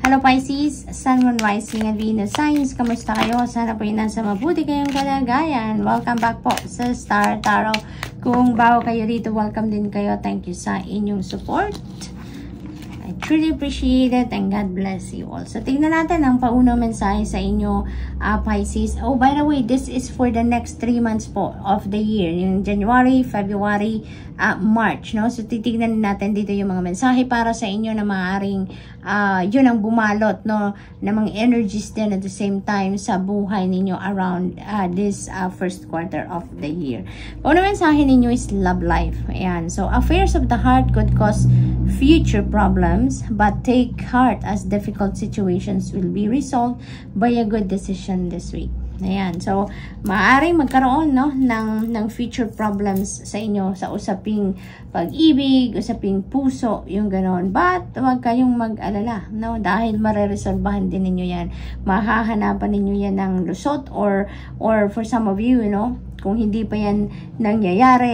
Hello Pisces, Sun, Moon, Rising, and Venus Signs. Kamusta kayo? Sana po nasa mabuti kayong kalagayan. Welcome back po sa Star Tarot. Kung bago kayo rito, welcome din kayo. Thank you sa inyong support. I truly appreciate it and God bless you all. So, tingnan natin ang paunang mensahe sa inyo, Pisces. Oh, by the way, this is for the next 3 months po of the year. Yung January, February, March, no? So, titignan natin dito yung mga mensahe para sa inyo na maaaring yun ang bumalot, no? Na mga energies din at the same time sa buhay ninyo around this first quarter of the year. Paunang mensahe ninyo is love life. Ayan. So, affairs of the heart could cause future problems, but take heart as difficult situations will be resolved by a good decision this week. Ayan. So, maaaring magkaroon, no, ng future problems sa inyo sa usaping pag-ibig, usaping puso, yung ganon. But, huwag kayong mag-alala, no? Dahil mareresolbahan din ninyo yan. Mahahanapan ninyo yan ng lusot or for some of you, no? Kung hindi pa yan nangyayari,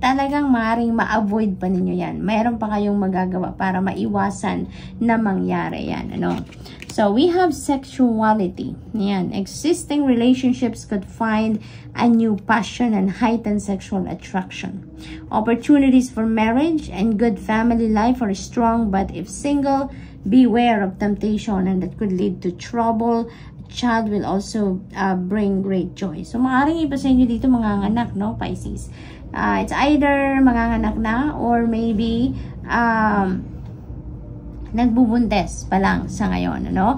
talagang maaaring ma-avoid pa ninyo yan. Mayroon pa kayong magagawa para maiwasan na mangyari yan, ano? So, we have sexuality. Yan. Existing relationships could find a new passion and heightened sexual attraction. Opportunities for marriage and good family life are strong, but if single, beware of temptation and that could lead to trouble. Child will also bring great joy. So, maaaring iba sa inyo dito manganganak, no, Pisces? It's either manganganak na or maybe nagbubuntes pa lang sa ngayon, ano?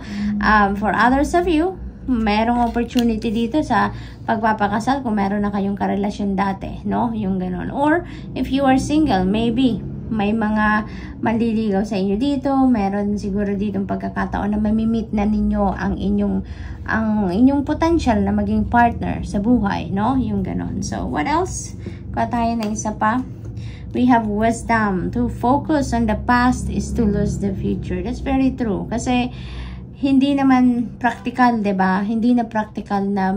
For others of you, merong opportunity dito sa pagpapakasal kung meron na kayong karelasyon dati, no? Yung ganon. Or, if you are single, maybe may mga manliligaw sa inyo dito, meron siguro ditong pagkakataon na mamimit na ninyo ang inyong potential na maging partner sa buhay, no? Yung ganon. So, what else? Kuha tayo ng isa pa. We have wisdom. To focus on the past is to lose the future. That's very true. Kasi hindi naman practical, 'di ba? Hindi na practical na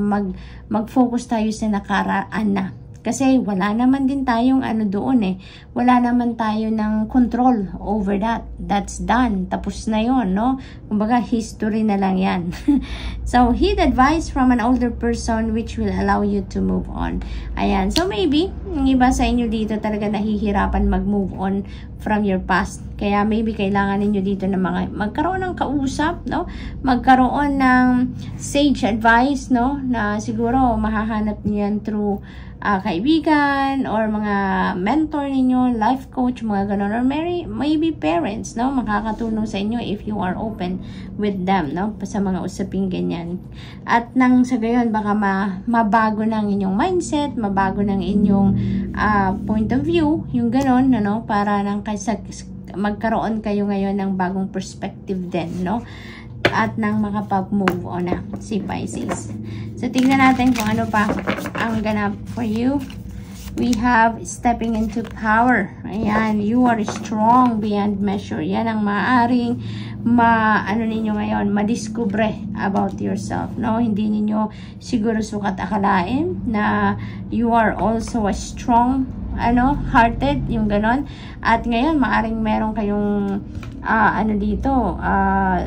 mag-focus tayo sa nakaraan na. Kasi wala naman din tayong ano doon eh. Wala naman tayo ng control over that. That's done. Tapos na yon, no? Kumbaga, history na lang yan. So, heed advice from an older person which will allow you to move on. Ayan. So, maybe, yung iba sa inyo dito talaga nahihirapan mag-move on from your past. Kaya maybe kailangan ninyo dito na magkaroon ng kausap, no? Magkaroon ng sage advice, no? Na siguro mahahanap niyan through kaibigan or mga mentor ninyo, life coach, mga ganon, or maybe parents, no? Makakatulong sa inyo if you are open with them, no? Sa mga usaping ganyan. At nang sa gayon, baka mabago ng inyong mindset, mabago ng inyong point of view, yung ganon, no? Para nang magkaroon kayo ngayon ng bagong perspective din, no? At nang makapag-move on na si Pisces. So, tingnan natin kung ano pa ang ganap for you. We have stepping into power. Ayan, you are strong beyond measure. Yan ang maaaring ano ninyo ngayon, madiskubre about yourself, no? Hindi ninyo siguro sukat akalain na you are also a strong hearted, yung ganon. At ngayon, maaring meron kayong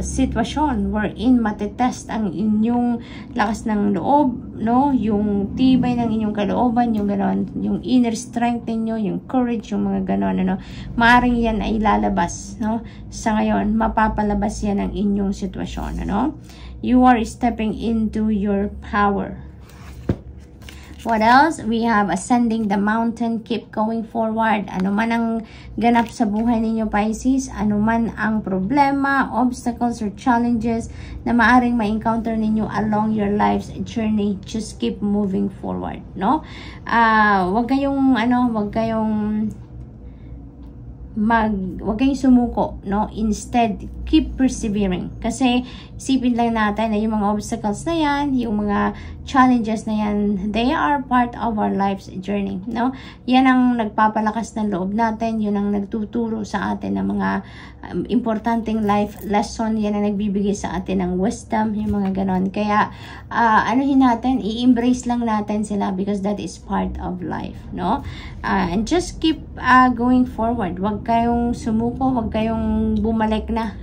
sitwasyon wherein matetest ang inyong lakas ng loob, no? Yung tibay ng inyong kalooban, yung ganon, yung inner strength niyo, yung courage, yung mga ganon, ano? Maaring yan ay lalabas, no? Sa ngayon, mapapalabas yan ang inyong sitwasyon, ano? You are stepping into your power. What else? We have ascending the mountain, keep going forward. Ano man ang ganap sa buhay ninyo, Pisces, ano man ang problema, obstacles, or challenges na maaring ma-encounter ninyo along your life's journey, just keep moving forward, no? Wag kayong sumuko, no? Instead, keep persevering. Kasi, isipin lang natin na yung mga obstacles na yan, yung mga challenges na yan, they are part of our life's journey, no? Yan ang nagpapalakas ng loob natin, yun ang nagtuturo sa atin ng mga importanteng life lesson, yan ang nagbibigay sa atin ng wisdom, yung mga ganon. Kaya, i-embrace lang natin sila because that is part of life, no? And just keep going forward. Wag kayong sumuko, wag kayong bumalik na.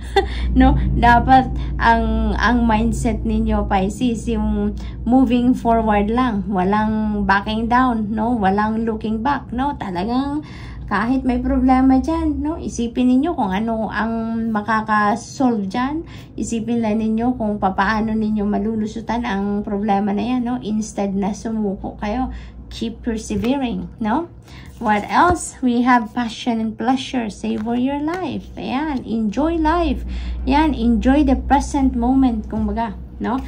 No? Dapat ang mindset ninyo, Pisces, yung moving forward lang, walang backing down, no? Walang looking back, no? Talagang kahit may problema dyan, no? Isipin ninyo kung ano ang makaka-solve dyan. Isipin lang ninyo kung paano ninyo malulusutan ang problema na yan, no? Instead na sumuko kayo. Keep persevering, no? What else? We have passion and pleasure. Savor your life. Ayan, enjoy life. Ayan, enjoy the present moment, kumbaga, no?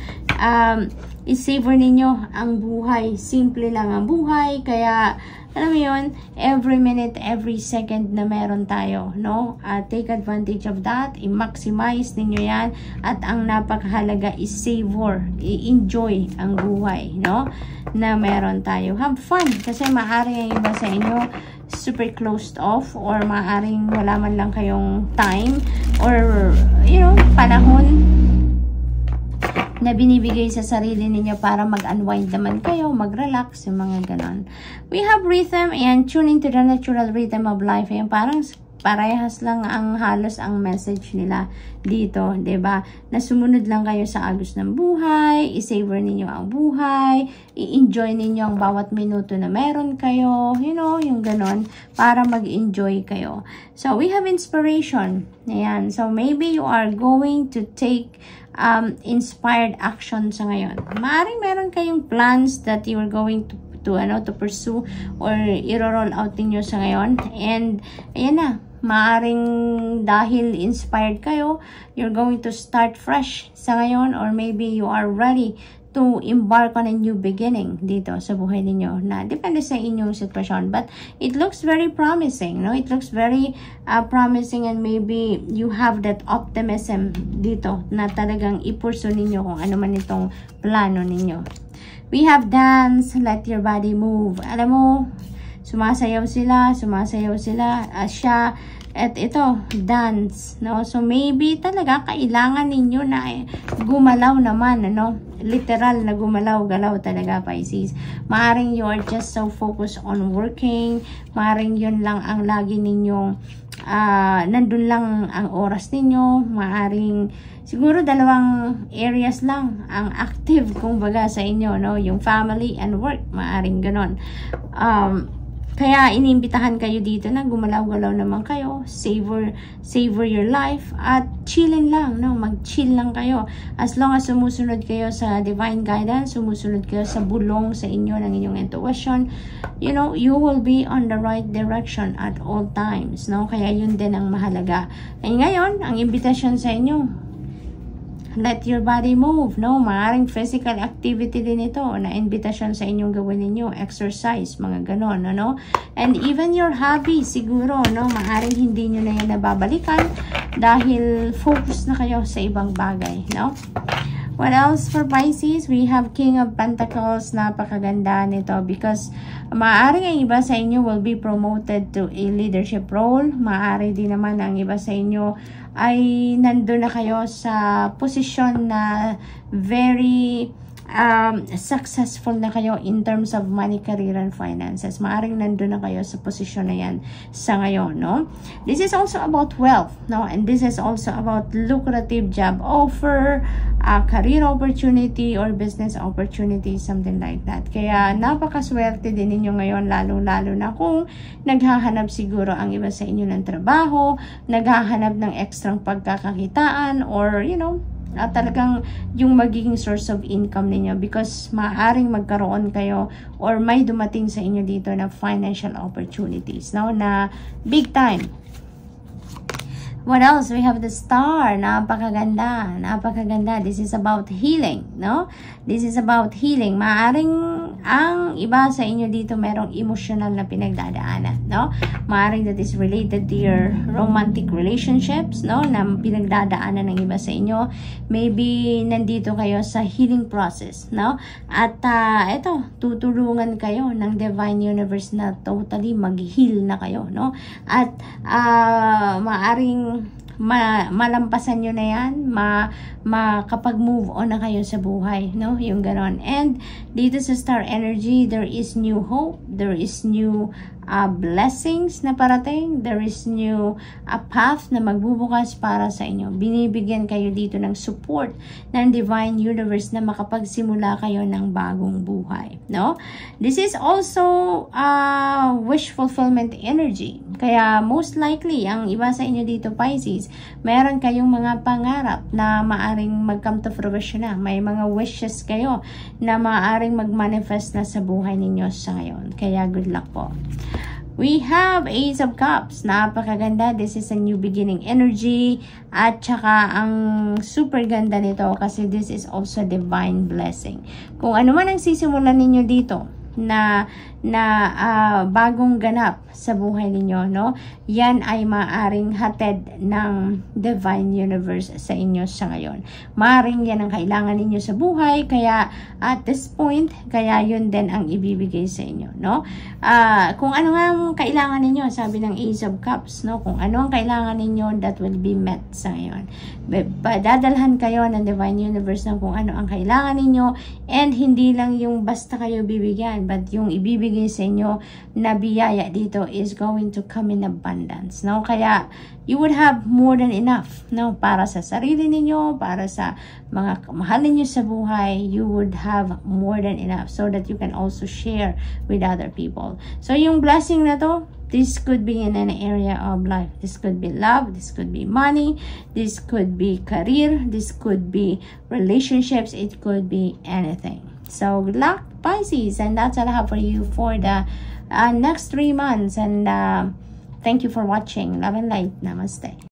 I-savor ninyo ang buhay. Simple lang ang buhay, kaya alam mo yun, every minute, every second na meron tayo, no? Take advantage of that, i-maximize ninyo yan, at ang napakahalaga is savor, i-enjoy ang buhay, no? Na meron tayo. Have fun, kasi maaari ang iba sa inyo super closed off, or maaring wala man lang kayong time, or, you know, panahon na binibigay sa sarili ninyo para mag-unwind naman kayo, mag-relax, yung mga ganon. We have rhythm, and tune into the natural rhythm of life. Ayan, parang parehas lang ang halos ang message nila dito, 'di ba? Na sumunod lang kayo sa agos ng buhay, i-savor ninyo ang buhay, i-enjoy ninyo ang bawat minuto na meron kayo, you know, yung ganon, para mag-enjoy kayo. So, we have inspiration. Ayan. So, maybe you are going to take inspired action sa ngayon. Maaaring meron kayong plans that you are going to pursue or i-roll out niyo sa ngayon, and ayan na, maaaring dahil inspired kayo, you're going to start fresh sa ngayon, or maybe you are ready to embark on a new beginning dito sa buhay ninyo, na depende sa inyong sitwasyon, but it looks very promising, no? It looks very promising, and maybe you have that optimism dito na talagang ipurso ninyo kung ano man itong plano ninyo. We have dance, let your body move. Alam mo, sumasayaw sila, siya, at ito, dance, no? So, maybe talaga kailangan ninyo na gumalaw naman, ano? Literal na gumalaw-galaw talaga, Pisces. Maaring you are just so focused on working, maaring yun lang ang lagi ninyong, nandun lang ang oras ninyo, maaring siguro dalawang areas lang ang active, kumbaga, sa inyo, no? Yung family and work, maaring ganon. Kaya iniimbitahan kayo dito na gumalaw-galaw naman kayo, savor your life, at chillin lang, no? Mag-chill lang kayo. As long as sumusunod kayo sa divine guidance, sumusunod kayo sa bulong sa inyo ng inyong intuition, you know, you will be on the right direction at all times, no? Kaya yun din ang mahalaga. Ay ngayon, ang imbitasyon sa inyo, let your body move, no? Maaring physical activity din ito na invitation sa inyong gawin ninyo, exercise, mga ganon, no? And even your hobby, siguro, no? Maaring hindi nyo na yan nababalikan dahil focus na kayo sa ibang bagay, no? What else for Pisces? We have King of Pentacles. Napakaganda nito because maaari ang iba sa inyo will be promoted to a leadership role. Maaari din naman ang iba sa inyo ay nandun na kayo sa posisyon na very successful na kayo in terms of money, career, and finances. Maaring nandun na kayo sa posisyon na yan sa ngayon, no? This is also about wealth, no? And this is also about lucrative job offer, career opportunity, or business opportunity, something like that. Kaya napakaswerte din ninyo ngayon, lalo-lalo na kung naghahanap siguro ang iba sa inyo ng trabaho, naghahanap ng ekstrang pagkakakitaan, or, you know, talagang yung magiging source of income ninyo because maaaring magkaroon kayo or may dumating sa inyo dito na financial opportunities, no? Na big time. What else? We have the Star. Napakaganda. Napakaganda. This is about healing, no? This is about healing. Maaring ang iba sa inyo dito merong emotional na pinagdadaanan, no? Maaring that is related to your romantic relationships, no? Na pinagdadaanan ng iba sa inyo. Maybe nandito kayo sa healing process, no? At ito, tutulungan kayo ng Divine Universe na totally mag-heal na kayo, no? At maaring malampasan nyo na yan, makapag-move on na kayo sa buhay, no? Yung ganon. And dito sa Star Energy, there is new hope, there is new blessings na parating. There is new path na magbubukas para sa inyo. Binibigyan kayo dito ng support ng Divine Universe na makapagsimula kayo ng bagong buhay, no? This is also wish fulfillment energy. Kaya most likely, ang iba sa inyo dito, Pisces, meron kayong mga pangarap na maaring mag-come to fruition na. May mga wishes kayo na maaring mag-manifest na sa buhay ninyo sa ngayon. Kaya good luck po. We have Ace of Cups. Napakaganda. This is a new beginning energy. At saka ang super ganda nito kasi this is also divine blessing. Kung ano man ang sisimulan ninyo dito na bagong ganap sa buhay ninyo, no? Yan ay maaring hatid ng Divine Universe sa inyo sa ngayon. Maaring yan ang kailangan ninyo sa buhay, kaya at this point, kaya yun din ang ibibigay sa inyo, no? Kung ano nga ang kailangan ninyo, sabi ng Ace of Cups, no? Kung ano ang kailangan ninyo, that will be met sa ngayon. Dadalhan kayo ng Divine Universe ng kung ano ang kailangan ninyo, and hindi lang yung basta kayo bibigyan, but yung ibibigay sa inyo na biyaya dito is going to come in abundance, no? Kaya you would have more than enough, no? Para sa sarili ninyo, para sa mga kamahal ninyo sa buhay, you would have more than enough so that you can also share with other people. So yung blessing na to, this could be in an area of life. This could be love, this could be money, this could be career, this could be relationships, it could be anything. So good luck, Pisces, and that's all I have for you for the next 3 months. And thank you for watching. Love and light. Namaste.